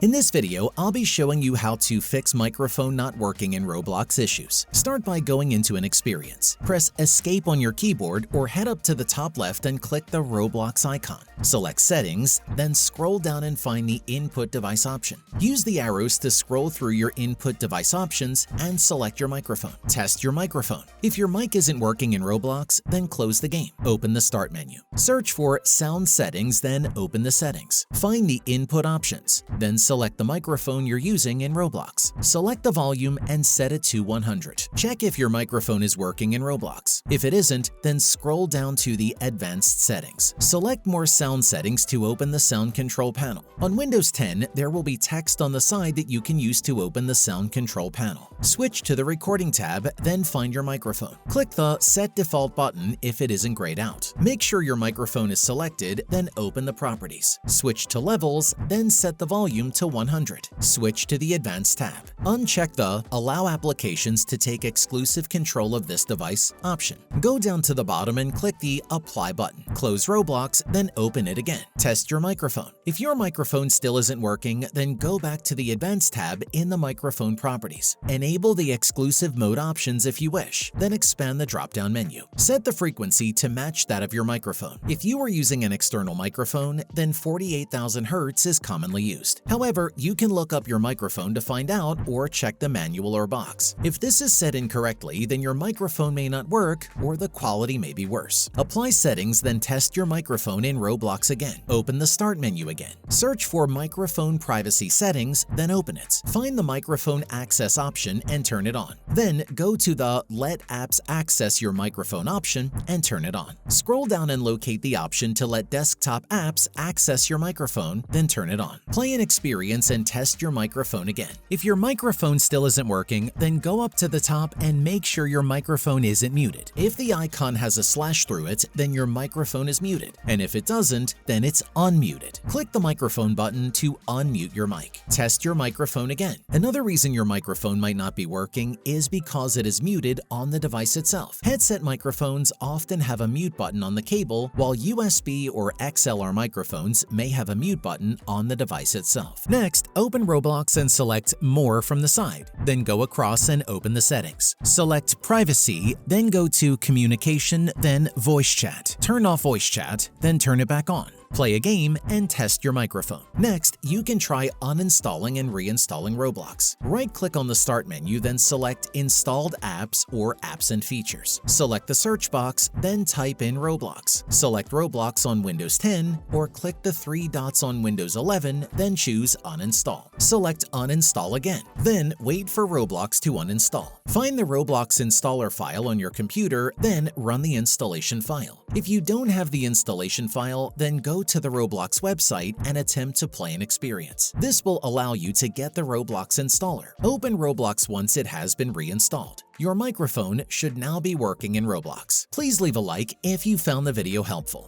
In this video, I'll be showing you how to fix microphone not working in Roblox issues. Start by going into an experience. Press Escape on your keyboard or head up to the top left and click the Roblox icon. Select Settings, then scroll down and find the Input Device option. Use the arrows to scroll through your input device options and select your microphone. Test your microphone. If your mic isn't working in Roblox, then close the game. Open the Start menu. Search for Sound Settings, then open the settings. Find the Input options, then select the microphone you're using in Roblox. Select the volume and set it to 100. Check if your microphone is working in Roblox. If it isn't, then scroll down to the Advanced Settings. Select More Sound Settings to open the sound control panel. On Windows 10, there will be text on the side that you can use to open the sound control panel. Switch to the Recording tab, then find your microphone. Click the Set Default button if it isn't grayed out. Make sure your microphone is selected, then open the properties. Switch to Levels, then set the volume to 100. Switch to the Advanced tab. Uncheck the Allow Applications to take exclusive control of this device option. Go down to the bottom and click the Apply button. Close Roblox, then open it again. Test your microphone. If your microphone still isn't working, then go back to the Advanced tab in the microphone properties. Enable the exclusive mode options if you wish, then expand the drop-down menu. Set the frequency to match that of your microphone. If you are using an external microphone, then 48,000 Hz is commonly used. However, you can look up your microphone to find out or check the manual or box. If this is set incorrectly, then your microphone may not work or the quality may be worse. Apply settings, then test your microphone in Roblox again. Open the Start menu again. Search for Microphone Privacy Settings, then open it. Find the Microphone Access option and turn it on. Then go to the Let Apps Access Your Microphone option and turn it on. Scroll down and locate the option to let desktop apps access your microphone, then turn it on. Play an experience and test your microphone again. If your microphone still isn't working, then go up to the top and make sure your microphone isn't muted. If the icon has a slash through it, then your microphone is muted, and if it doesn't, then it's unmuted. Click the microphone button to unmute your mic. Test your microphone again. Another reason your microphone might not be working is because it is muted on the device itself. Headset microphones often have a mute button on the cable, while USB or XLR microphones may have a mute button on the device itself. Next, open Roblox and select More from the side. Then go across and open the settings. Select Privacy, then go to Communication, then Voice Chat. Turn off voice chat, then turn it back on. Play a game and test your microphone. Next, you can try uninstalling and reinstalling Roblox. Right-click on the Start menu, then select Installed Apps or Apps and Features. Select the search box, then type in Roblox. Select Roblox on Windows 10 or click the three dots on Windows 11, then choose Uninstall. Select Uninstall again. Then wait for Roblox to uninstall. Find the Roblox installer file on your computer, then run the installation file. If you don't have the installation file, then go to the Roblox website and attempt to play an experience. This will allow you to get the Roblox installer. Open Roblox once it has been reinstalled. Your microphone should now be working in Roblox. Please leave a like if you found the video helpful.